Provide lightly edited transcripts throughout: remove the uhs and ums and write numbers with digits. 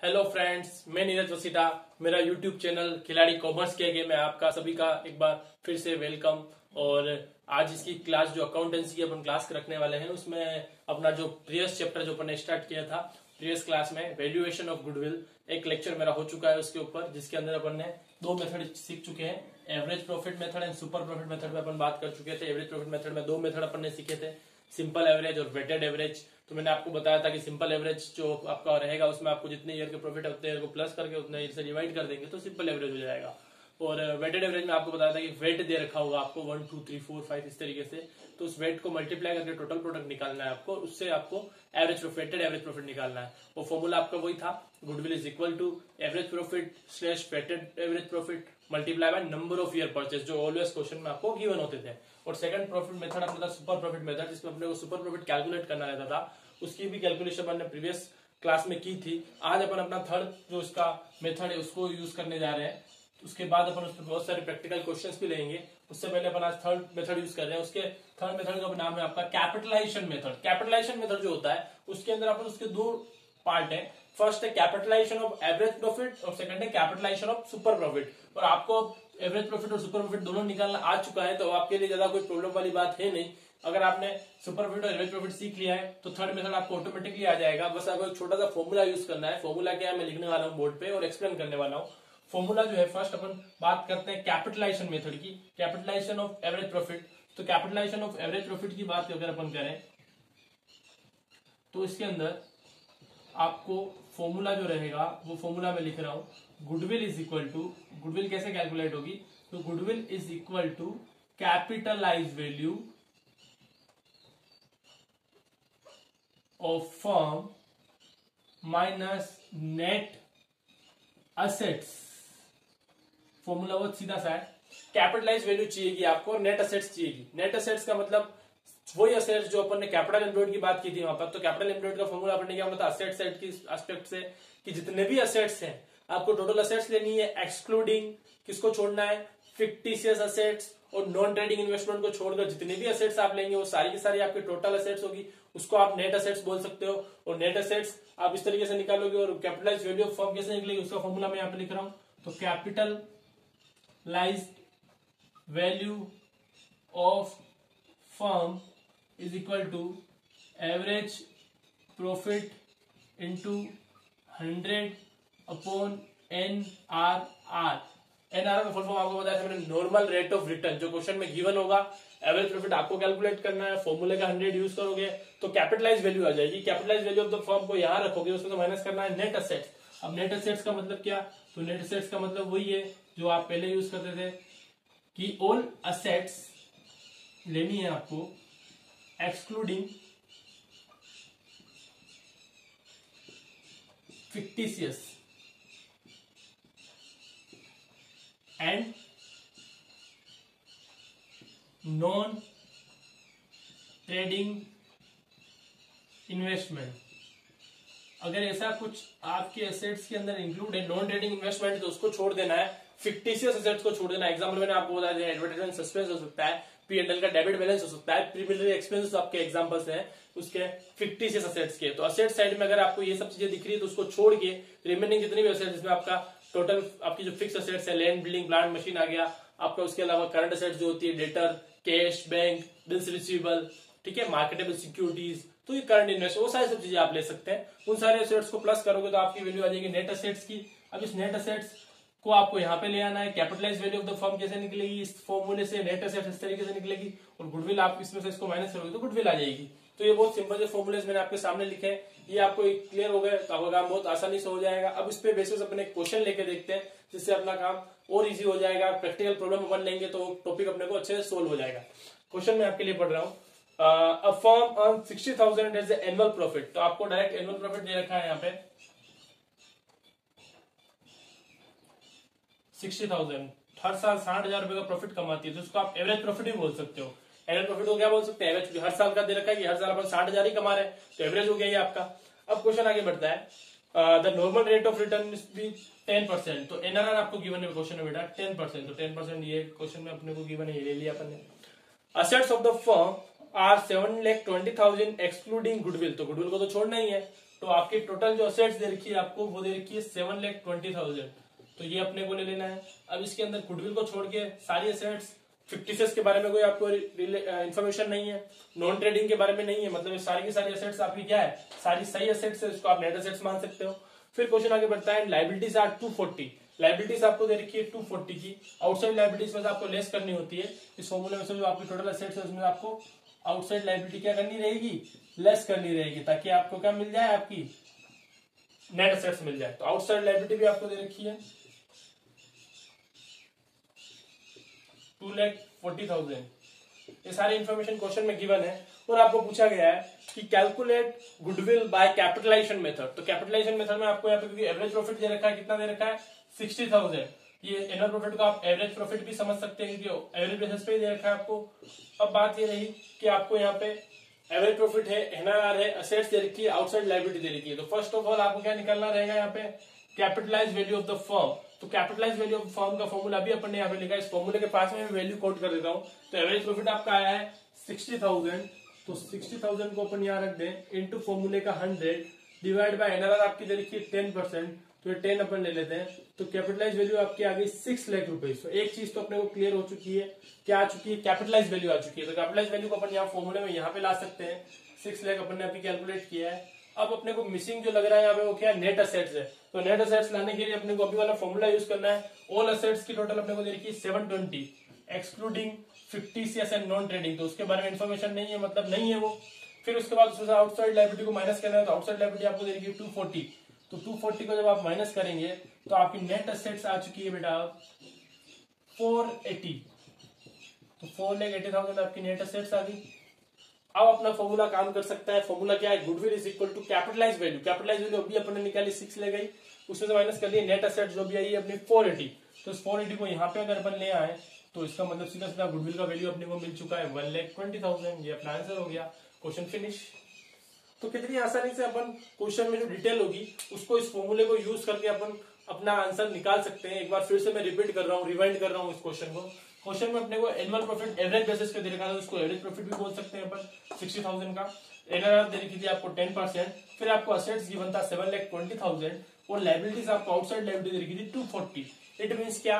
Hello friends, मैं नीरज वसीटा। मेरा YouTube channel खिलाड़ी कॉमर्स के आगे मैं आपका सभी का एक बार फिर से वेलकम। और आज इसकी क्लास जो अकाउंटेंसी की अपन क्लास रखने वाले हैं उसमें अपना जो प्रीवियस चैप्टर जो अपन ने स्टार्ट किया था प्रीवियस क्लास में वैल्यूएशन ऑफ गुडविल, एक लेक्चर मेरा हो चुका है उसके ऊपर, जिसके अंदर अपन ने दो मेथड सीख चुके हैं। Average profit method and super profit method में अपन बात कर चुके थे। एवरेज प्रॉफिट मेथड में दो मेथड अपन ने सीखे थे, सिंपल एवरेज और वेटेड एवरेज। तो मैंने आपको बताया था कि सिंपल एवरेज जो आपका रहेगा उसमें आपको जितने ईयर के प्रॉफिट है उतने ईयर को प्लस करके उतने ईयर से डिवाइड कर देंगे तो सिंपल एवरेज हो जाएगा। और वेटेड एवरेज में आपको बताया था कि वेट दे रखा होगा आपको 1 2 3 4 5 इस तरीके से, तो उस वेट को मल्टीप्लाई करके टोटल प्रोडक्ट निकालना है आपको, उससे आपको वेटेड एवरेज प्रॉफिट निकालना है। वो फॉर्मूला आपका वही था, goodwill is equal to average profit slash weighted average profit multiply by number of year purchase, जो ऑलवेज क्वेश्चन में आपको गिवन होते थे। और सेकंड प्रॉफिट मेथड अपना था सुपर प्रॉफिट मेथड, जिसमें अपने को सुपर प्रॉफिट कैलकुलेट करना रहता था। उसकी भी कैलकुलेशन मैंने प्रीवियस क्लास में की थी। आज अपन अपना थर्ड जो इसका मेथड है उसको यूज करने जा रहे हैं। उसके बाद अपन उस पर बहुत सारे प्रैक्टिकल क्वेश्चंस भी लेंगे। उससे पहले अपन आज थर्ड मेथड यूज कर रहे हैं। उसके थर्ड मेथड का नाम है आपका कैपिटलाइजेशन मेथड। कैपिटलाइजेशन मेथड जो होता है उसके अंदर अपन उसके दो पार्ट है। फर्स्ट है कैपिटलाइजेशन ऑफ एवरेज प्रॉफिट और सेकंड है कैपिटलाइजेशन ऑफ सुपर प्रॉफिट। और आपको एवरेज प्रॉफिट और सुपर प्रॉफिट दोनों निकालना आ चुका है, तो आपके लिए ज्यादा कोई प्रॉब्लम वाली बात है नहीं। अगर आपने सुपर प्रॉफिट और एवरेज प्रॉफिट सीख लिया है तो थर्ड मेथड आपको ऑटोमेटिकली आ जाएगा। बस आपको एक छोटा सा फॉर्मूला यूज करना है। फॉर्मूला क्या है मैं लिखने वाला हूँ बोर्ड पे और एक्सप्लेन करने वाला हूँ। फॉर्मूला जो है, फर्स्ट अपन बात करते हैं कैपिटलाइजेशन मेथड की, कैपिटलाइजेशन ऑफ एवरेज प्रॉफिट। तो कैपिटलाइजेशन ऑफ एवरेज प्रॉफिट की बात अगर अपन करें तो इसके अंदर आपको फॉर्मूला जो रहेगा वो फॉर्मूला मैं लिख रहा हूं, goodwill is equal to, goodwill कैसे कैलकुलेट होगी, तो goodwill is equal to capitalize value of firm minus net assets. Formula बहुत सीधा सा है। कैपिटलाइज वैल्यू चाहिएगी आपको, नेट असेट्स चाहिएगी। नेट असेट्स का मतलब वही असेट्स जो अपन ने कैपिटल एम्प्लॉयड की बात की थी वहां पर। तो कैपिटल एम्प्लॉयड का फॉर्मूला अपन ने क्या बताया, असेट साइड की एस्पेक्ट से कि जितने भी असेट्स हैं आपको टोटल असेट्स लेनी है, एक्सक्लूडिंग किसको छोड़ना है, फिक्टिशियस असेट्स और नॉन ट्रेडिंग इन्वेस्टमेंट को छोड़कर जितनी भी असेट्स आप लेंगे वो सारी की सारी आपकी टोटल असेट्स होगी। उसको आप नेट असेट्स बोल सकते हो। और नेट असेट्स आप इस तरीके से निकालोगे। और कैपिटलाइज वैल्यू ऑफ फर्म कैसे निकलेगी उसका फॉर्मूला मैं यहाँ पे लिख रहा हूं, तो capitalize value of firm is equal to average profit into 100 upon NRR। NRR का फुल फॉर्म आपको बताया था मैंने, नॉर्मल रेट ऑफ रिटर्न। जो क्वेश्चन में गिवन होगा एवरेज प्रॉफिट आपको कैलकुलेट करना है, फॉर्मूले का 100 यूज करोगे तो कैपिटलाइज वैल्यू आ जाएगी। Capitalize value of the firm को यहां रखोगे, उसमें तो माइनस करना है नेट असेट्स। अब नेट असेट्स का मतलब क्या, तो नेट असेट्स का मतलब वही है जो आप पहले यूज करते थे कि ऑल असेट्स लेनी है आपको excluding fictitious and non trading investment. अगर ऐसा कुछ आपके एसेट्स के अंदर इंक्लूड है नॉन ट्रेडिंग इन्वेस्टमेंट तो उसको छोड़ देना है, फिक्टिशियस एसेट्स को छोड़ देना है। एग्जांपल मैंने आपको बताया एडवर्टाइजमेंट सस्पेंस हो सकता है, P&L का डेबिट बैलेंस हो सकता है, प्रीलिमिनरी एक्सपेंसेस आपके एग्जांपल्स हैं उसके फिक्टिशियस असेट्स के। तो असेट साइड में अगर आपको ये सब चीजें दिख रही है तो उसको छोड़ के रिमेनिंग जितनी भी असेट्स, जिसमें आपका टोटल आपकी जो फिक्स असेट्स है, लैंड बिल्डिंग प्लांट मशीन आ गया आपका, उसके अलावा करंट असेट्स जो होती है debtor, cash, bank, bills receivable, ठीक है, मार्केटेबल सिक्योरिटीज, तो ये करंट इन्वेस्ट, वो सारी सब चीजें आप ले सकते हैं। उन सारे असेट्स को प्लस करोगे तो आपकी वैल्यू आ जाएगी नेट असेट्स की। अब इस नेट असेट्स को आपको यहाँ पे ले आना है। Capitalize value of the firm कैसे निकलेगी, इस फॉर्मूले से नेट असेट्स इस तरीके से निकलेगी। और गुडविल आप इसमें से इसको माइनस करोगे तो गुडविल आ जाएगी। तो ये बहुत सिंपल से फॉर्मूलेज मैंने आपके सामने लिखे हैं, ये आपको क्लियर हो गए तो आपका काम बहुत आसानी से हो जाएगा। अब इस पे बेसिस अपने क्वेश्चन लेके देखते हैं जिससे अपना काम और इजी हो जाएगा। प्रैक्टिकल प्रॉब्लम अपन लेंगे तो टॉपिक अपने को अच्छे से सोल्व हो जाएगा। क्वेश्चन मैं आपके लिए पढ़ रहा हूँ, a firm earn 60,000 as annual profit. तो आपको डायरेक्ट एनुअल प्रॉफिट दे रखा है यहाँ पे 60,000, हर साल 60,000 रुपए का प्रॉफिट कमाती है, तो उसको आप एवरेज प्रॉफिट भी बोल सकते हो। एवरेज प्रॉफिट को क्या बोल सकते हैं, एवरेज हर साल का दे रखा है कि हर साल अपन 60,000 ही कमा रहे हैं तो एवरेज हो गया ये आपका। अब क्वेश्चन आगे बढ़ता है, the normal rate of return भी 10%। तो एनआरआर आपको गिवन है क्वेश्चन में बेटा 10%, तो 10% ये क्वेश्चन में अपने को गिवन है, ये ले लिया अपन ने। Assets of the firm are 7,20,000 excluding goodwill, तो गुडविल को तो छोड़ना ही है। तो आपकी टोटल जो असेट्स दे रखी है आपको वो दे रखी है 7,20,000। तो ये अपने को ले लेना है। अब इसके अंदर गुडविल को छोड़ के सारी असेट्स, फिक्टिसेस के बारे में कोई आपको इन्फॉर्मेशन नहीं है, नॉन ट्रेडिंग के बारे में नहीं है, मतलब सारी की सारी असेट्स आपकी क्या है, सारी सही असेट्स है, इसको आप नेट असेट्स मान सकते हो। फिर क्वेश्चन आगे बढ़ता है, लाइबिलिटीज आर 240। लाइबिलिटीज आपको दे रखी है 240 की, आउटसाइड लाइबिलिटीज में से आपको लेस करनी होती है। इस फॉर्मूले में से जो आपकी टोटल असेट्स है उसमें आपको आउटसाइड लाइबिलिटी क्या करनी रहेगी, लेस करनी रहेगी, ताकि आपको क्या मिल जाए, आपकी नेट असेट्स मिल जाए। तो आउटसाइड लाइबिलिटी भी आपको दे रखी है 2,40,000। ये सारी इंफॉर्मेशन क्वेश्चन में गिवन है और आपको पूछा गया है कि calculate goodwill by capitalization method. तो कैपिटलाइजेशन मेथड में आपको यहाँ पे क्योंकि एवरेज प्रॉफिट दे रखा है, कितना दे रखा है 60,000। ये एनुअल प्रॉफिट को आप एवरेज प्रॉफिट भी समझ सकते हैं क्योंकि एवरेज बेसिस पे ही दे रखा है आपको। अब बात ये रही कि आपको यहाँ पे एवरेज प्रॉफिट है, एनआरआर है, असेट्स दे रखी है, आउटसाइड लायबिलिटी दे रखी है। तो फर्स्ट ऑफ ऑल आपको क्या निकालना रहेगा यहाँ पे, capitalize value of the firm. तो कैपिटलाइज वैल्यू ऑफ फर्म का फॉर्मूला भी अपन ने यहाँ पे लिखा है, इस फॉर्मूले के पास में वैल्यू कोट कर देता हूँ। तो एवरेज प्रॉफिट आपका आया है 60,000, तो 60,000 को अपन यहाँ रख दें इनटू फॉर्मूले का 100 डिवाइड बाय एनआरआर आपकी दे रखी है 10%, तो ये 10 अपन ले लेते हैं। तो कैपिटलाइज वैल्यू आपकी आ गई 6 लाख रुपए। तो एक चीज तो अपने को क्लियर हो चुकी है, क्या आ चुकी है, कैपिटलाइज वैल्यू आ चुकी है। तो कैपिटलाइज वैल्यू को अपन यहाँ फॉर्मूले में यहाँ पे ला सकते हैं, 6 लाख अपन ने अभी कैलकुलेट किया है। अब अपने को मिसिंग जो लग रहा है यहाँ पे वो क्या है, नेट असेट्स है। तो नेट असेट्स लाने के लिए अपने को अभी वाला फॉर्मूला यूज करना है। ऑल असेट्स की टोटल अपने को दे रखी है 720 excluding fictitious and non trading, तो उसके बारे में इन्फॉर्मेशन नहीं है, मतलब नहीं है वो। फिर उसके बाद उसमें आउटसाइड लायबिलिटी को माइनस करना है, तो आउटसाइड लायबिलिटी आपको दे रखी है 240। तो 240 को जब आप माइनस करेंगे तो आपकी नेट असेट्स आ चुकी है बेटा 480। तो 4,80,000 आपकी नेट असेट्स आ गई। अब अपना फॉर्मूला काम कर सकता है। फॉर्मूला क्या है, goodwill is equal to capitalize value. Capitalize value अभी अपन ने निकाली 6 ले गई, उसमें से माइनस कर लिए नेट असेट जो भी आई है अपनी 480। तो इस 480 को यहाँ पे अगर अपन ले आए तो इसका मतलब सीधा सीधा गुडविल का वैल्यू अपने को मिल चुका है 1,20,000। ये अपना आंसर हो गया, क्वेश्चन फिनिश। तो कितनी आसानी से अपन क्वेश्चन में जो डिटेल होगी उसको इस फॉर्मूले को यूज करके अपन अपना आंसर निकाल सकते हैं। एक बार फिर से मैं रिपीट कर रहा हूँ, रिवाइंड कर रहा हूँ इस क्वेश्चन को। क्वेश्चन में अपने को एनुअल प्रॉफिट एवरेज बेसिस पे दे रखा है, उसको एवरेज प्रॉफिट भी बोल सकते हैं अपन 60,000 का। एनआरआर दे रखी थी आपको 10%, फिर आपको असेट्स गिवन था 7,20,000 और लायबिलिटीज आपको आउटसाइड लायबिलिटी दे रखी थी 240। इट मींस क्या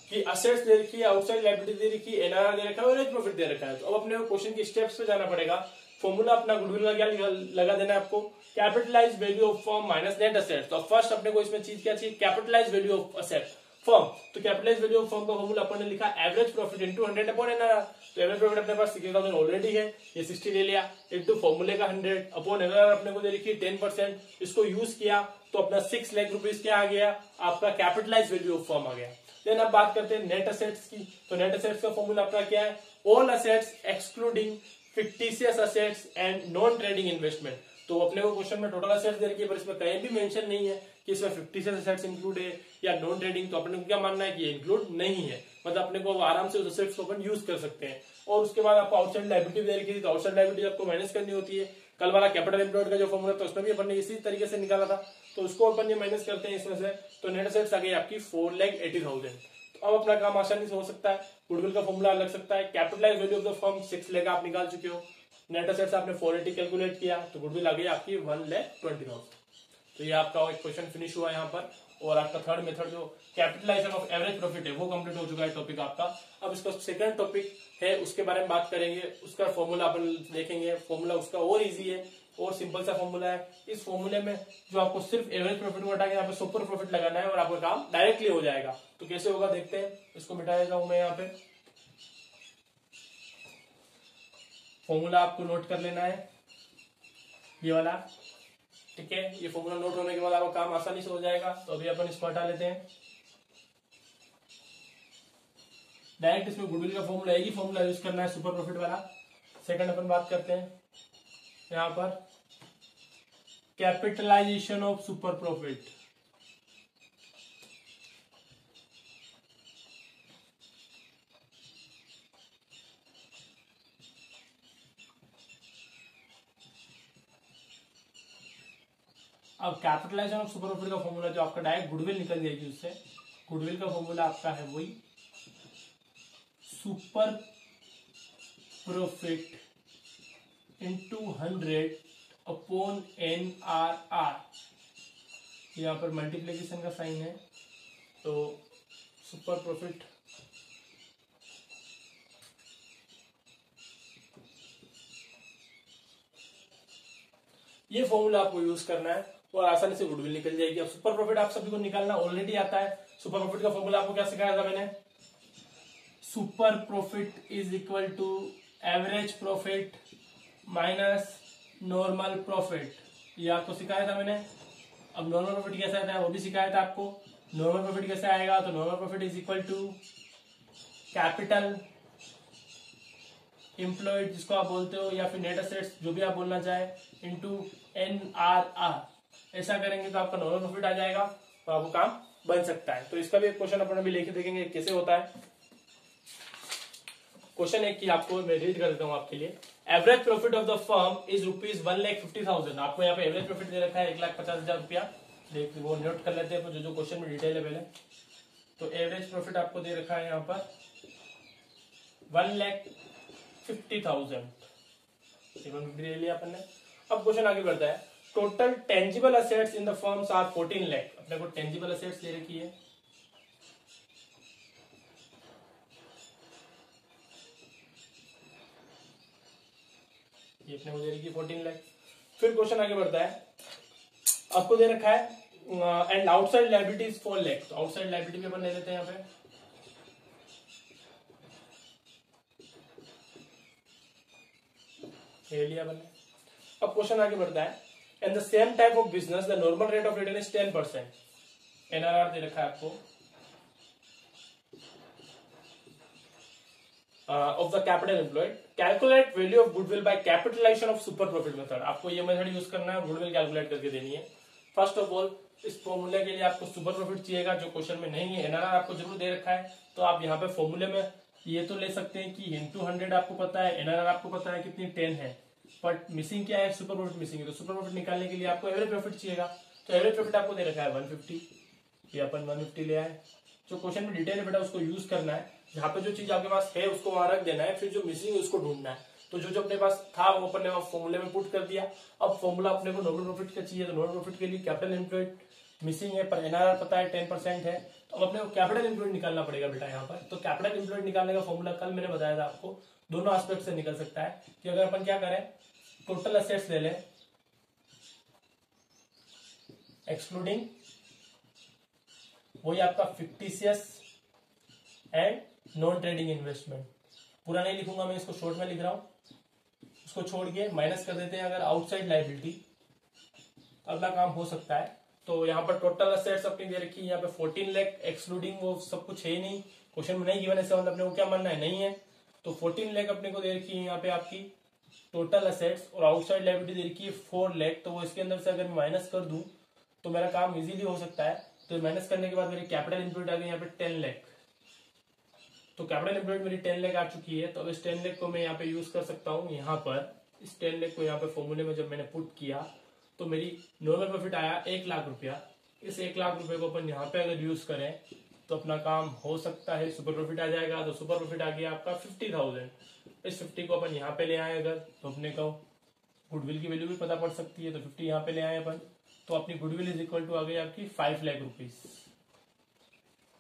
कि असेट्स दे रखी है, आउटसाइड लायबिलिटी दे रखी है, एनआरआर दे रखा है और एवरेज प्रॉफिट दे रखा है। तो अब अपने को क्वेश्चन के स्टेप्स पे जाना पड़ेगा। फॉर्मूला अपना गुडविल का क्या लगा देना है आपको, capitalize value of firm minus net assets. तो फर्स्ट अपने को इसमें चीज क्या चाहिए, capitalize value of asset firm. तो कैपिटलाइज वैल्यू ऑफ फर्म का फॉर्मूला अपन ने लिखा average profit into 100 upon NRR. तो एवरेज प्रॉफिट अपने पास 60,000 ऑलरेडी है, ये 60 ले लिया, इनटू फॉर्मूले का 100 अपॉन एनआरआर अपने को दे रखी है 10%, इसको यूज किया तो अपना 6 लाख रुपीज क्या आ गया, आपका कैपिटलाइज वैल्यू ऑफ फर्म आ गया। देन अब बात करते हैं नेट असेट्स की। तो नेट असेट्स का फॉर्मूला अपना क्या है, all assets excluding fictitious assets and non trading investment. तो अपने को क्वेश्चन में टोटल असेट्स दे रखी है पर इसमें कहीं भी मेंशन नहीं है कि इसमें फिक्टिशियस असेट्स इंक्लूड है या नॉन ट्रेडिंग। तो अपने को क्या मानना है कि ये इंक्लूड नहीं है, मतलब अपने को आराम से उस असेट्स को अपन यूज कर सकते हैं। और उसके बाद आपको आउटसाइड लायबिलिटी दे रखी थी, तो आउटसाइड लायबिलिटी आपको माइनस करनी होती है। कल वाला कैपिटल एम्प्लॉयड का जो फॉर्मूला था उसमें भी अपन ने इसी तरीके से निकाला था, तो उसको अपन ये माइनस करते हैं इसमें से। तो नेट असेट्स आ गई आपकी 4,80,000। तो अब अपना काम आसानी से हो सकता है, गुडविल का फॉर्मूला लग सकता है, capitalize value of the firm 6 lakh आप निकाल चुके हो, नेट असेट्स आपने 480 कैलकुलेट किया, तो गुडविल आ गई आपकी 1,20,000। तो ये आपका एक क्वेश्चन फिनिश हुआ यहाँ पर। और आपका थर्ड मेथड जो कैपिटलाइजेशन ऑफ एवरेज प्रॉफिट है वो कंप्लीट हो चुका है टॉपिक आपका। अब इसका सेकंड टॉपिक है, उसके बारे में बात करेंगे, उसका फॉर्मूला अपन देखेंगे। फॉर्मूला उसका और इजी है और सिंपल सा फॉर्मूला है। इस फॉर्मूले में जो आपको सिर्फ एवरेज प्रॉफिट को हटा के यहाँ पे सुपर प्रॉफिट लगाना है और आपका काम डायरेक्टली हो जाएगा। तो कैसे होगा देखते हैं, इसको मिटा देता हूं मैं यहाँ पे। फॉर्मूला आपको नोट कर लेना है ये वाला, ठीक है। ये फॉर्मूला नोट होने के बाद आपका काम आसानी से हो जाएगा। तो अभी अपन इसको हटा लेते हैं, डायरेक्ट इसमें गुडविल का फॉर्मूला एक ही फॉर्मूला यूज करना है, सुपर प्रॉफिट वाला। सेकंड अपन बात करते हैं यहां पर कैपिटलाइजेशन ऑफ सुपर प्रॉफिट। अब कैपिटलाइजेशन ऑफ सुपर प्रॉफिट का फॉर्मूला जो आपका डायरेक्ट गुडविल निकल जाएगी उससे। गुडविल का फॉर्मूला आपका है वही super profit into 100 upon NRR, यहाँ पर मल्टीप्लीकेशन का साइन है, तो सुपर प्रॉफिट ये फॉर्मूला आपको यूज करना है और आसानी से गुडविल निकल जाएगी। अब सुपर प्रॉफिट आप सभी को निकालना ऑलरेडी आता है। सुपर प्रॉफिट का फॉर्मूला आपको क्या सिखाया था मैंने? Super profit is equal to average profit minus normal profit, ये आपको सिखाया था मैंने। अब नॉर्मल प्रॉफिट कैसे आता है वो भी सिखाया था आपको। नॉर्मल प्रॉफिट कैसे आएगा? तो normal profit is equal to capital employed, जिसको आप बोलते हो, या फिर नेट एसेट्स, जो भी आप बोलना चाहे, इनटू NRR। ऐसा करेंगे तो आपका नॉर्मल प्रॉफिट आ जाएगा तो आपको काम बन सकता है। तो इसका भी एक क्वेश्चन अपन अभी लेके देखेंगे कैसे होता है। क्वेश्चन एक की आपको मैं रीड कर देता हूँ आपके लिए। Average profit of the firm is ₹1,50,000। आपको यहाँ पे एवरेज प्रॉफिट दे रखा है 1,50,000 रुपया। देख वो नोट कर लेते हैं जो क्वेश्चन में डिटेल है पहले। तो एवरेज प्रॉफिट आपको दे रखा है यहाँ पर 1,50,000 ले लिया अपन ने। अब क्वेश्चन आगे बढ़ता है। Total tangible assets in the firms are 14 lakh. अपने को टेंजिबल असेट्स दे रखी है, ये अपने को दे रखी है 14 लाख। फिर क्वेश्चन आगे बढ़ता है, आपको दे रखा है एंड आउटसाइड लायबिलिटीज 4 लाख। तो आउटसाइड लायबिलिटी भी अपन ले लेते हैं यहाँ पे। ले लिया मैंने। अब क्वेश्चन आगे बढ़ता है। In the same type of business the normal rate of return is 10%। NRR दे रखा है आपको of the capital employed. Calculate value of goodwill by capitalization of super profit method। आपको ये मेथड यूज करना है, गुडविल कैलकुलेट करके देनी है। फर्स्ट ऑफ ऑल इस फॉर्मूले के लिए आपको सुपर प्रॉफिट चाहिएगा जो क्वेश्चन में नहीं है। NRR आपको जरूर दे रखा है, तो आप यहाँ पे फॉर्मूले में ये तो ले सकते हैं कि इंटू 100 आपको पता है, NRR आपको पता है कितनी 10 है, बट मिसिंग क्या है? सुपर प्रॉफिट मिसिंग है। तो सुपर प्रॉफिट निकालने के लिए आपको एवरेज प्रॉफिट चाहिएगा। तो एवरेज प्रॉफिट आपको दे रखा है 150, ये अपन 150 ले आए। जो क्वेश्चन में डिटेल है बेटा उसको यूज करना है। जहाँ पे जो चीज आपके पास है उसको वहां रख देना है, फिर जो मिसिंग है उसको ढूंढना है। तो जो जो अपने पास था वो अपने फॉर्मूले में पुट कर दिया। अब फॉर्मूला अपने को नॉर्मल प्रॉफिट का चाहिए, तो नॉर्मल प्रॉफिट के लिए कैपिटल एम्प्लॉयड मिसिंग है, पर NRR पता है 10% है, तो अब अपने को कैपिटल एम्प्लॉयड निकालना पड़ेगा बेटा यहाँ पर। तो कैपिटल एम्प्लॉयड निकालने का फॉर्मूला कल मैंने बताया था आपको, दोनों एस्पेक्ट से निकल सकता है। कि अगर अपन क्या करें, टोटल असेट्स ले लें एक्सक्लूडिंग वही आपका fictitious and non trading investment. पूरा नहीं लिखूंगा मैं, इसको शॉर्ट में लिख रहा हूं। उसको छोड़ के माइनस कर देते हैं अगर आउटसाइड लायबिलिटी, अगला काम हो सकता है। तो यहाँ पर टोटल असेट्स अपनी दे रखी है यहाँ पे 14 लाख एक्सक्लूडिंग वो सब कुछ है ही नहीं, क्वेश्चन में नहीं गिवन है, मतलब अपने को क्या मानना है, नहीं है। तो 14 लाख अपने को दे रखी है यहाँ पे आपकी टोटल असेट्स, और आउटसाइड लायबिलिटी दे रखी है 4 लाख। तो वो इसके अंदर से अगर माइनस कर दूं तो मेरा काम इजीली हो सकता है। तो माइनस करने के बाद मेरी कैपिटल एम्प्लॉयड आ गई यहाँ पे 10 लाख। तो कैपिटल एम्प्लॉयड मेरी 10 लाख आ चुकी है। तो अब इस 10 लाख को मैं यहाँ पे यूज कर सकता हूँ। यहाँ पर इस 10 लाख को यहाँ पे फॉर्मूले में जब मैंने पुट किया तो मेरी नॉर्मल प्रॉफिट आया 1 लाख रुपया। इस 1 लाख रुपए को अपन यहाँ पे अगर यूज करें तो अपना काम हो सकता है, सुपर प्रॉफिट आ जाएगा। तो सुपर प्रॉफिट आ गया आपका 50,000। इस 50 को अपन यहाँ पे ले आए अगर, तो अपने को गुडविल की वैल्यू भी पता पड़ सकती है। तो 50 यहाँ पे ले आए अपन, तो अपनी गुडविल इज इक्वल टू आ गई आपकी 5 लाख रुपीज।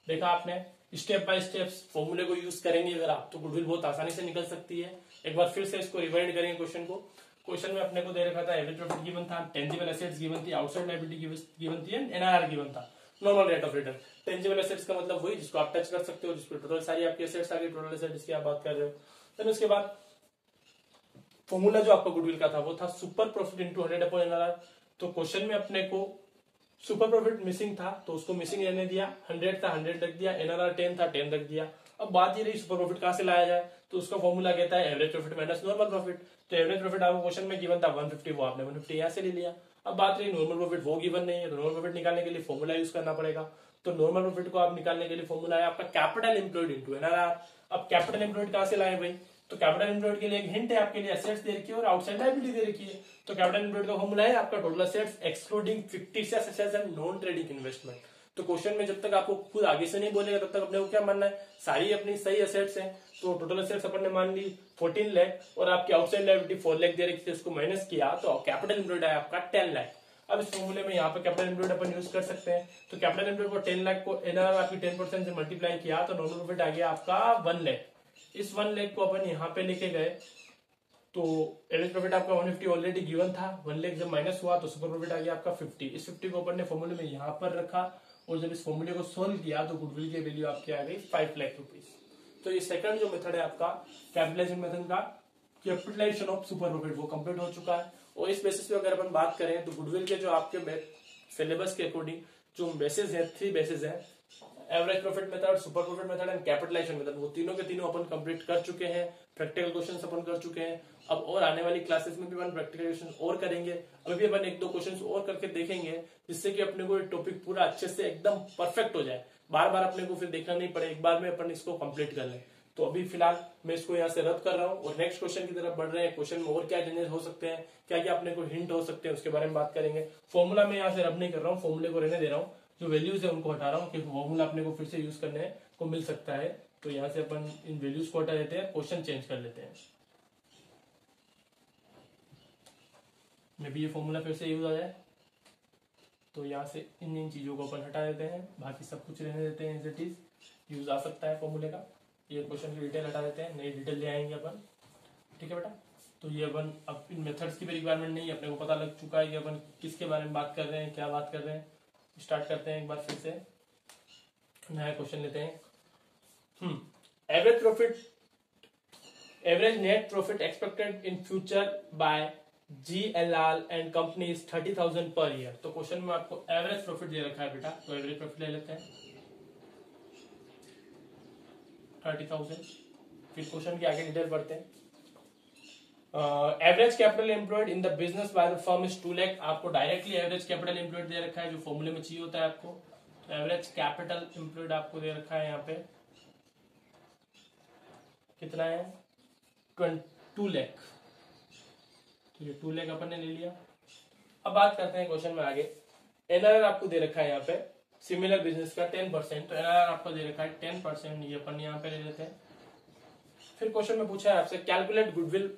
देखा आपने, स्टेप बाय स्टेप फॉर्मूले को यूज करेंगे अगर आप, तो गुडविल बहुत आसानी से निकल सकती है। एक बार फिर से इसको रिवाइंड करेंगे क्वेश्चन को। क्वेश्चन में अपने को दे रखा था एवरेज प्रॉफिट गिवन था, टेंजिबल एसेट्स गिवन थी, आउटसाइड लायबिलिटी गिवन थी, NRR गिवन था, normal rate of return. Tangible assets का मतलब वही जिसको आप टच कर सकते हो, जिसपे टोटल सारी आपकी एसेट्स आ गई, टोटल एसेट्स की आप बात कर रहे हो। देन उसके बाद फॉर्मूला जो आपका गुडविल का था वो था super profit into 100 upon NRR। तो क्वेश्चन में अपने को सुपर प्रॉफिट मिसिंग था तो उसको मिसिंग रहने दिया, 100 था 100 रख दिया, NRR 10 था 10 रख दिया। अब बात ये रही सुपर प्रॉफिट कहां से लाया जाए, तो उसका फॉर्मूला कहता है average profit minus normal profit. तो एवरेज प्रॉफिट आपको क्वेश्चन में गिवन था 150, वो आपने 150 यहाँ से ले लिया। अब बात रही नॉर्मल प्रॉफिट, वो गिवन नहीं है, तो नॉर्मल प्रॉफिट निकालने के लिए फॉर्मूला यूज करना पड़ेगा। तो नॉर्मल प्रॉफिट को आप निकालने के लिए फॉर्मूला है आपका कैपिटल एम्प्लॉयड इंटू NRR। अब कैपिटल एम्प्लॉयड कहां से लाए भाई, तो कैपिटल एम्प्लॉयड के लिए एक हिंट है आपके लिए, असेट्स दे रखी है और आउटसाइड लायबिलिटी दे रखी है। तो कैपिटल एम्प्लॉयड का फॉर्मूला है आपका total assets excluding fictitious assets and non trading investment. तो क्वेश्चन में जब तक आपको खुद आगे से नहीं बोलेगा तब तक अपने को क्या मानना है, सारी अपनी सही एसेट्स हैं। तो टोटल एसेट्स अपन ने मान ली 14 लाख और आपकी आउटसाइड लायबिलिटी 4 लाख दे रखी थी, उसको माइनस किया तो कैपिटल एम्प्लॉयड है आपका 10 लाख। अब इस फॉर्मूले में यहाँ पे कैपिटल एम्प्लॉयड अपन यूज कर सकते हैं। तो कैपिटल एम्प्लॉयड को 10 लाख को एनआर आपकी 10% से मल्टीप्लाई किया तो नॉर्मल प्रॉफिट आ गया आपका 1 लाख। इस 1 लाख को अपन यहाँ पे लेके गए तो एवरेज प्रॉफिट आपका 150 ऑलरेडी गिवन था, 1 लाख जब माइनस हुआ तो सुपर प्रॉफिट आ गया आपका 50। इस 50 को अपन ने फॉर्मूले में यहाँ पर रखा और जब इस फॉर्मूले को सोल्व किया तो गुडविल की वैल्यू आपकी आ गई 5 लाख रुपीज। तो ये सेकंड जो मेथड है आपका कैपिटलाइजेशन मेथड का कैपिटलाइजेशन ऑफ सुपर प्रॉफिट वो कंप्लीट हो चुका है। और इस बेसिस पे अगर अपन बात करें तो गुडविल के जो आपके सिलेबस के अकॉर्डिंग जो बेसिस है, 3 बेसिस है, average profit method, super profit method and capitalization method, वो तीनों के तीनों अपन कंप्लीट कर चुके हैं। प्रैक्टिकल क्वेश्चंस अपन कर चुके हैं। अब और आने वाली क्लासेस में भी अपन प्रैक्टिकल क्वेश्चन और करेंगे। अभी भी अपन 1-2 क्वेश्चंस और करके देखेंगे जिससे कि अपने को ये टॉपिक पूरा अच्छे से एकदम परफेक्ट हो जाए, बार बार अपने को फिर देखना नहीं पड़े, एक बार में अपन इसको कंप्लीट कर लें। तो अभी फिलहाल मैं इसको यहाँ से रद्द कर रहा हूँ और नेक्स्ट क्वेश्चन की तरफ बढ़ रहे हैं। क्वेश्चन में और क्या चेंजेस हो सकते हैं, क्या क्या अपने को हिंट हो सकते हैं, उसके बारे में बात करेंगे। फॉर्मूला में यहाँ से रब नहीं कर रहा हूँ, फॉर्मूले को रहने दे रहा हूँ, जो वैल्यूज है उनको हटा रहा हूँ कि फॉर्मूला अपने को फिर से यूज करने को मिल सकता है। तो यहाँ से अपन इन वैल्यूज को हटा देते हैं, क्वेश्चन चेंज कर लेते हैं। मे भी ये फॉर्मूला फिर से यूज आ जाए तो यहाँ से इन चीजों को अपन हटा देते हैं, बाकी सब कुछ रहने देते हैं एज इट इज। यूज आ सकता है फॉर्मूले का। ये क्वेश्चन की डिटेल हटा देते हैं, नई डिटेल ले आएंगे अपन। ठीक है बेटा। तो ये अपन अब इन मेथड्स की भी रिक्वायरमेंट नहीं है, अपने को पता लग चुका है कि अपन किसके बारे में बात कर रहे हैं, क्या बात कर रहे हैं। स्टार्ट करते हैं एक बार फिर से, नया क्वेश्चन लेते हैं। Average profit, average net profit expected in future by GLR and company is 30,000 per year. तो क्वेश्चन में आपको एवरेज प्रॉफिट दे रखा है बेटा, तो एवरेज प्रॉफिट ले लेते हैं 30,000। फिर क्वेश्चन के आगे डिटेल पढ़ते हैं। Average capital employed in the business by the firm is 2 lakh. आपको डायरेक्टली एवरेज कैपिटल एम्प्लॉयड दे रखा है जो फॉर्मूले में चाहिए होता है आपको। तो एवरेज कैपिटल एम्प्लॉयड आपको दे रखा है यहाँ पे कितना है, 2 लाख। तो ये 2 लाख अपन ने ले लिया। अब बात करते हैं क्वेश्चन में आगे। एनआरआर आपको दे रखा है यहाँ पे सिमिलर बिजनेस का 10%, तो एनआरआर आपको दे रखा है 10%, ये अपन यहाँ पे ले लेते हैं। फिर क्वेश्चन में पूछा है आपसे calculate goodwill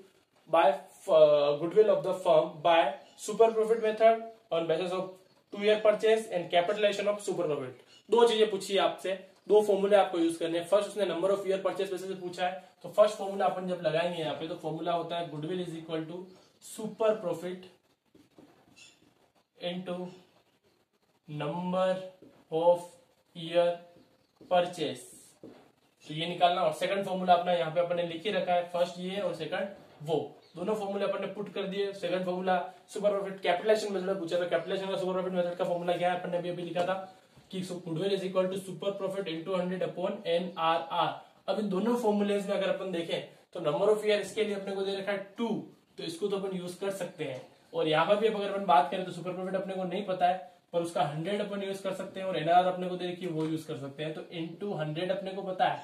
by goodwill of the firm by super profit method on basis of 2 year purchase and capitalization of super profit. 2 चीजें पूछी है आपसे, 2 फॉर्मूले आपको यूज करने हैं। फर्स्ट उसने number of year purchase basis से पूछा है, तो फर्स्ट फॉर्मूला अपन जब लगाएंगे यहाँ पे तो फॉर्मूला होता है goodwill is equal to super profit into number of year purchase. तो ये निकालना। और सेकंड फॉर्मूला अपना यहाँ पे अपन ने लिख ही रखा है, फर्स्ट ये और सेकंड वो, दोनों फॉर्मूले अपन ने पुट कर दिए। Second formula super profit capitalization method पूछा था, कैपिटलाइजेशन का सुपर प्रॉफिट मेथड का फॉर्मूला क्या है अपन ने अभी लिखा था कि goodwill is equal to super profit into 100 upon NRR। अब इन दोनों फॉर्मूलेज में अगर अपन देखें तो नंबर ऑफ ईयर इसके लिए अपने को दे रखा है 2, तो इसको तो अपन यूज कर सकते हैं। और यहाँ पर भी अगर अपन बात करें तो सुपर प्रॉफिट अपने को नहीं पता है पर उसका 100 अपन यूज कर सकते हैं और एनआरआर अपने को दे रखी है वो यूज कर सकते हैं। तो इनटू 100 अपने को पता है,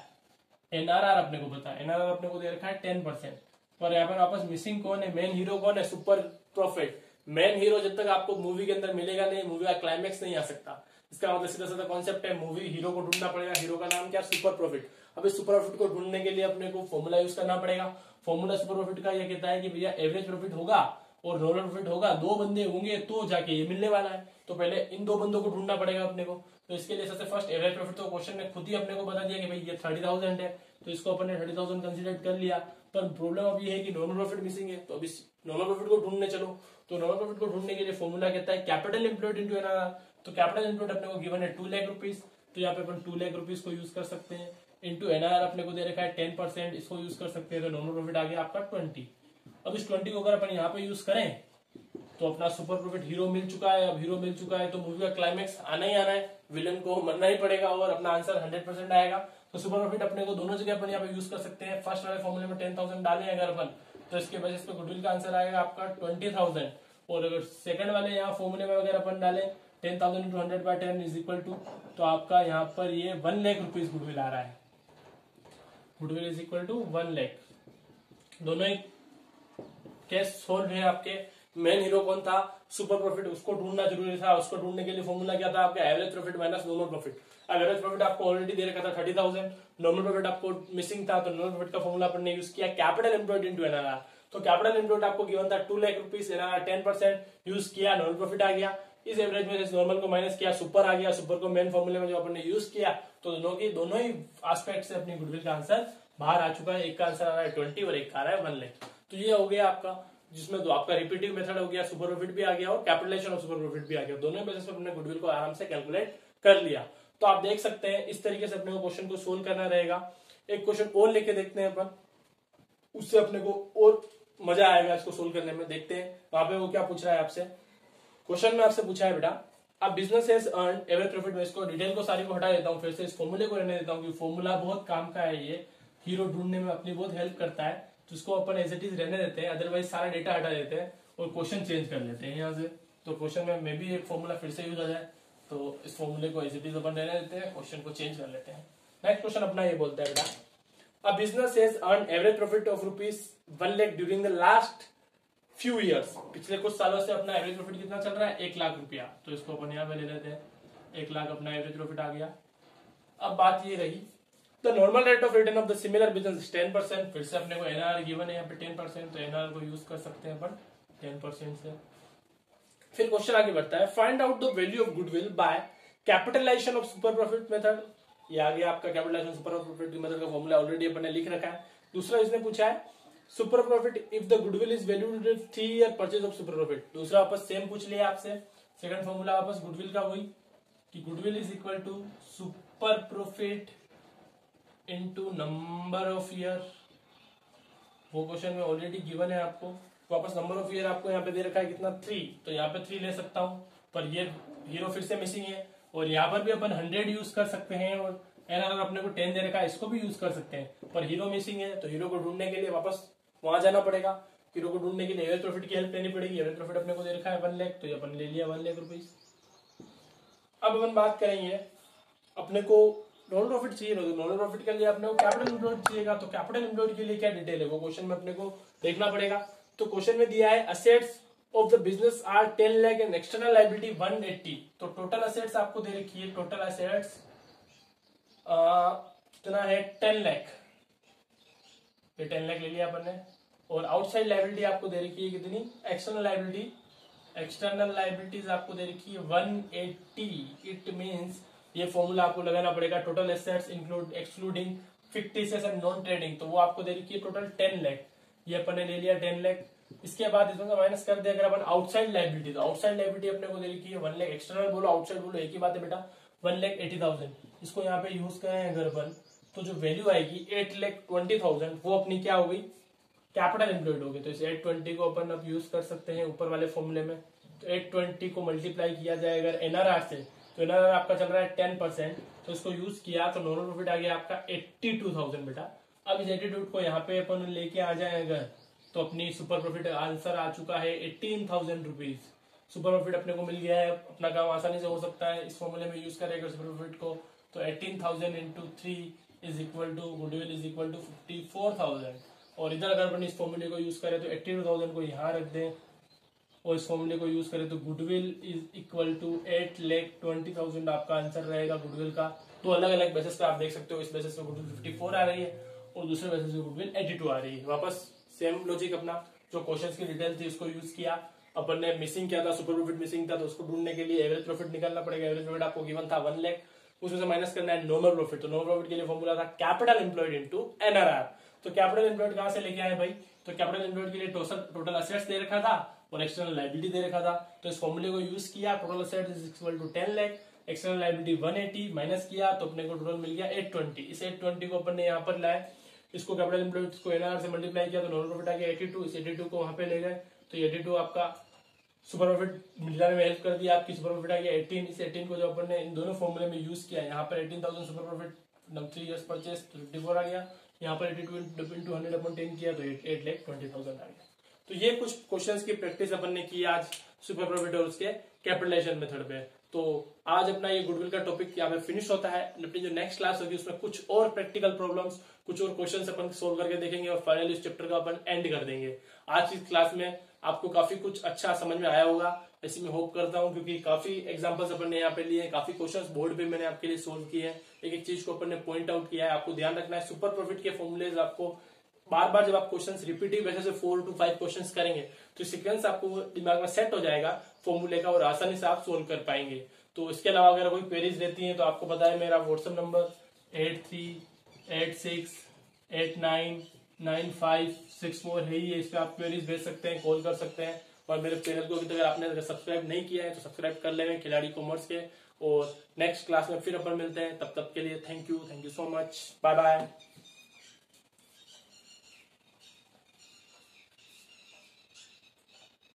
एनआरआर अपने को पता है, एनआरआर अपने को दे रखा है 10%। पर यहाँ पर वापस मिसिंग कौन है, मेन हीरो कौन है, सुपर प्रॉफिट। मेन हीरो जब तक आपको मूवी के अंदर मिलेगा नहीं, मूवी का क्लाइमेक्स नहीं आ सकता। इसका मतलब सीधा सीधा कॉन्सेप्ट है, मूवी हीरो को ढूंढना पड़ेगा, हीरो का नाम क्या, सुपर प्रॉफिट। अब इस सुपर प्रॉफिट को ढूंढने के लिए अपने को फॉर्मूला यूज करना पड़ेगा। फॉर्मूला सुपर प्रॉफिट का ये कहता है कि भैया एवरेज प्रॉफिट होगा और नॉर्मल प्रॉफिट होगा, 2 बंदे होंगे तो जाके ये मिलने वाला है। तो पहले इन 2 बंदों को ढूंढना पड़ेगा अपने को। तो इसके लिए सबसे फर्स्ट एवरेज प्रॉफिट, तो क्वेश्चन ने खुद ही अपने को बता दिया कि भाई ये 30,000 है, तो इसको अपन ने 30,000 कंसिडर कर लिया। पर प्रॉब्लम अब ये है कि नॉर्मल प्रॉफिट मिसिंग है, तो अब इस नॉर्मल प्रॉफिट को ढूंढने चलो। तो नॉर्मल प्रॉफिट को ढूंढने के लिए फॉर्मूला कहता है कैपिटल एम्प्लॉयड इनटू एनआरआर। तो कैपिटल एम्प्लॉयड अपने को गिवन है 2 लाख रुपीज, तो यहाँ पे अपन 2 लाख रुपीज को यूज कर सकते हैं। इनटू एनआरआर अपने को दे रखा है 10%, इसको यूज कर सकते हैं। तो नॉर्मल प्रॉफिट आ गया आपका 20। अब इस 20 को अगर अपन यहाँ पे यूज करें तो अपना सुपर प्रॉफिट हीरो मिल चुका है। अब हीरो मिल चुका है तो मूवी का क्लाइमेक्स आना ही आना है, विलन को मरना ही पड़ेगा और अपना आंसर 100% आएगा। तो सुपर प्रॉफिट अपने को दोनों जगह अपन यहाँ पे यूज कर सकते हैं। फर्स्ट वाले फॉर्मूले में 10,000 डाले अगर अपन, तो इसके वजह से गुडविल का आंसर आएगा आपका 20,000। और अगर सेकंड वाले यहाँ फॉर्मूले में अगर अपन डाले 10,000 into 100 by 10 is equal to, तो आपका यहाँ पर ये 1 लाख रुपीज गुडविल आ रहा है। Goodwill is equal to 1 lakh. दोनों ही केस सोल्व है आपके। मेन हीरो कौन था, सुपर प्रॉफिट, उसको ढूंढना जरूरी था। उसको ढूंढने के लिए फॉर्मूला क्या था आपका, average profit minus normal profit. Average profit आपको ऑलरेडी दे रखा था 30,000, नॉर्मल प्रॉफिट आपको मिसिंग था, तो नॉर्मल प्रॉफिट का फॉर्मूला अपन ने यूज किया कैपिटल एम्प्लॉयड इनटू एनआरआर। तो कैपिटल एम्प्लॉयड आपको गिवन था 2 लाख रुपीज, एनआरआर 10% यूज किया, नॉर्मल प्रॉफिट आ गया। इस एवरेज में से नॉर्मल को माइनस किया, सुपर आ गया, सुपर को मेन फॉर्मूले में जो अपन ने यूज किया, तो दोनों ही एस्पेक्ट से अपनी गुडविल का आंसर बाहर आ चुका है। एक का आंसर आ रहा है 20 और एक का आ रहा है 1 लाख। तो ये हो गया आपका, जिसमें दो आपका रिपीटिव मेथड हो गया, सुपर प्रॉफिट भी आ गया और कैपिटलाइजेशन ऑफ सुपर प्रॉफिट भी आ गया। दोनों बेसिस पे अपने गुडविल को आराम से कैलकुलेट कर लिया। तो आप देख सकते हैं इस तरीके से अपने को क्वेश्चन को सोल्व करना रहेगा। एक क्वेश्चन और लेके देखते हैं अपन, उससे अपने को और मजा आएगा इसको सोल्व करने में। देखते हैं वहां पे वो क्या पूछ रहा है आपसे। क्वेश्चन में आपसे पूछा है बेटा, अब business has earn average profit में, इसको डिटेल को सारी को हटा देता हूँ, फिर से इस फॉर्मूले को रहने देता हूँ, क्योंकि फॉर्मूला बहुत काम का है, ये हीरो ढूंढने में अपनी बहुत हेल्प करता है। तो इसको अपन एज इट इज रहने देते हैं, अदरवाइज सारा डेटा हटा देते हैं और क्वेश्चन चेंज कर लेते हैं यहाँ से। तो क्वेश्चन में मे भी एक फॉर्मूला फिर से यूज आ जाए, तो इस फॉर्मूले को एज इट इज अपन रहने देते हैं, क्वेश्चन को चेंज कर लेते हैं। नेक्स्ट क्वेश्चन अपना ये बोलता है बेटा, a business has earn average profit of ₹1 lakh during the last few years. पिछले कुछ सालों से अपना एवरेज प्रॉफिट कितना चल रहा है, 1 लाख रुपया। तो इसको अपन यहाँ पे ले लेते हैं, 1 लाख अपना एवरेज प्रॉफिट आ गया। अब बात ये रही, the normal rate of return of the similar business 10%। फिर से अपने को एनआर गिवन है यहाँ पे 10%, तो एनआर को यूज कर सकते हैं अपन 10% से। फिर क्वेश्चन आगे बढ़ता है, find out the value of goodwill by capitalization of super profit method. ये आ गया आपका कैपिटलाइजेशन सुपर प्रॉफिट मेथड का फॉर्मूला ऑलरेडी अपन ने लिख रखा है। दूसरा इसने पूछा है super profit if the goodwill is valued with 3 year purchase of super profit. दूसरा वापस सेम पूछ लिया आपसे, सेकंड फॉर्मूला वापस गुडविल का वही कि goodwill is equal to super profit into number of year. वो क्वेश्चन में ऑलरेडी गिवन है आपको। वापस नंबर ऑफ ईयर आपको यहाँ पे दे रखा है कितना, 3, तो यहाँ पे 3 ले सकता हूँ, पर ये हीरो फिर से मिसिंग है। और यहाँ पर भी अपन 100 यूज कर सकते हैं, और एनआर अपने को 10 दे रखा है, इसको भी यूज कर सकते हैं, पर हीरो मिसिंग है, तो हीरो को ढूंढने के लिए वापस वहां जाना पड़ेगा। हीरो को ढूंढने के लिए एवरेज प्रॉफिट की हेल्प लेनी पड़ेगी। एवरेज प्रॉफिट अपने को दे रखा है 1 लाख, तो ये अपन ले लिया 1 लाख रुपीज। अब अपन बात करेंगे, अपने को नॉर्मल प्रॉफिट चाहिए, नॉर्मल प्रॉफिट के लिए अपने को कैपिटल एम्प्लॉयड चाहिएगा। तो कैपिटल एम्प्लॉयड के लिए क्या डिटेल है वो क्वेश्चन में अपने को देखना पड़ेगा। तो क्वेश्चन में दिया है assets of the business are 10 lakh and external liability 180। तो टोटल असेट्स आपको दे रखी है, टोटल असेट्स कितना है, 10 लाख। ये 10 लाख ले लिया अपन ने। और आउटसाइड लायबिलिटी आपको दे रखी है कितनी, एक्सटर्नल लायबिलिटी, एक्सटर्नल लायबिलिटीज आपको दे रखी है 180। इट मींस ये फॉर्मूला आपको लगाना पड़ेगा, total assets include excluding fictitious and non trading. तो वो आपको दे रखी है टोटल 10 लाख। ये अपन ने ले लिया 10 लाख। इसके बाद इसमें से माइनस कर दे अगर अपन आउटसाइड लायबिलिटी, तो आउटसाइड लायबिलिटी अपने को दे रखी है 1 लाख। एक्सटर्नल बोलो आउटसाइड बोलो एक ही बात है बेटा, 1,80,000। इसको यहाँ पे यूज करें अगर अपन, तो जो वैल्यू आएगी 8,20,000, वो अपनी क्या हो गई, कैपिटल एम्प्लॉयड हो गई। तो इस 820 को अपन अब यूज कर सकते हैं ऊपर वाले फॉर्मूले में। तो 820 को मल्टीप्लाई किया जाए अगर एनआरआर से, तो एनआरआर आपका चल रहा है 10%, तो इसको यूज किया तो नॉर्मल प्रॉफिट आ गया आपका 82,000 बेटा। अब इस 82 को यहाँ पे अपन लेके आ जाए अगर, तो अपनी सुपर प्रॉफिट आंसर आ चुका है 18,000 रुपीज। सुपर प्रॉफिट अपने को मिल गया है, अपना काम आसानी से हो सकता है इस फॉर्मूले में यूज करेगा सुपर प्रॉफिट को। तो 18,000 into 3 is equal to goodwill is equal to 54,000। और इधर अगर अपन इस फॉर्मूले को यूज करें तो 82,000 को यहाँ रख दें, और इस फॉर्मूले को यूज करें तो गुडविल इज इक्वल टू 8,20,000 आपका आंसर रहेगा गुडविल का। तो अलग अलग बेसिस पे आप देख सकते हो, इस बेसिस पे गुडविल 54 आ रही है और दूसरे बेसिस पे गुडविल 82 आ रही है। वापस सेम लॉजिक अपना, जो क्वेश्चंस की डिटेल थी उसको यूज किया। अपन ने मिसिंग किया था, सुपर प्रॉफिट मिसिंग था, तो उसको ढूंढने के लिए एवरेज प्रॉफिट निकालना पड़ेगा। एवरेज प्रॉफिट आपको गिवन था 1 लाख, उसमें से माइनस करना है नॉर्मल प्रॉफिट। तो नॉर्मल प्रॉफिट के लिए फॉर्मूला था कैपिटल एम्प्लॉयड इनटू एनआरआर। तो कैपिटल एम्प्लॉयड कहां से लेके आए भाई, तो कैपिटल एम्प्लॉयड के लिए टोटल असेट्स दे रखा था और एक्सटर्नल लायबिलिटी दे रखा था। तो इस फॉर्मूले को यूज किया, total assets is equal to 10 lakh, external liability 180 minus किया तो अपने को टोटल मिल गया 820। इस 820 को अपन ने यहाँ पर लाया, इसको कैपिटल एम्प्लॉयड को एनआरआर से मल्टीप्लाई किया तो नॉर्मल प्रॉफिट आ गया 82। इस 82 को वहां पे ले गए तो 82 आपका सुपर प्रॉफिट मिलाने में हेल्प कर दिया, आपकी सुपर प्रॉफिट आ गया 18। इस 18 को जो अपन ने इन दोनों फॉर्मूले में यूज किया, यहाँ पर 18,000 सुपर प्रॉफिट 3 इयर्स परचेज 54 आ गया, यहाँ पर 82 इंटू 100/10 किया तो 8,20,000 आ गया। तो ये कुछ क्वेश्चंस की प्रैक्टिस अपन ने की आज सुपर प्रॉफिट और उसके कैपिटलाइजेशन मेथड पे। तो आज अपना ये गुडविल का टॉपिक यहाँ पे फिनिश होता है। अपनी जो नेक्स्ट क्लास होगी उसमें कुछ और प्रैक्टिकल प्रॉब्लम्स, कुछ और क्वेश्चंस अपन सोल्व करके देखेंगे और फाइनली इस चैप्टर का अपन एंड कर देंगे। आज की क्लास में आपको काफी कुछ अच्छा समझ में आया होगा, ऐसी मैं होप करता हूँ, क्योंकि काफी एग्जांपल्स अपन ने यहाँ पे लिए हैं, काफी क्वेश्चंस बोर्ड पे मैंने आपके लिए सोल्व किए हैं, एक एक चीज को अपन ने पॉइंट आउट किया है। आपको ध्यान रखना है सुपर प्रॉफिट के फॉर्मूलेज आपको बार बार जब आप क्वेश्चंस रिपीटिव वैसे से 4 to 5 क्वेश्चंस करेंगे तो सीक्वेंस आपको दिमाग में सेट हो जाएगा फॉर्मूले का और आसानी से आप सोल्व कर पाएंगे। तो इसके अलावा अगर कोई क्वेरीज रहती हैं तो आपको पता है मेरा व्हाट्सएप नंबर 8386899564 है ही, इस पे आप क्वेरीज भेज सकते हैं, कॉल कर सकते हैं। और मेरे चैनल को अभी तक अगर आपने सब्सक्राइब नहीं किया है तो सब्सक्राइब कर लेंगे खिलाड़ी कॉमर्स के। और नेक्स्ट क्लास में फिर अपन मिलते हैं, तब तक के लिए thank you so much, bye bye.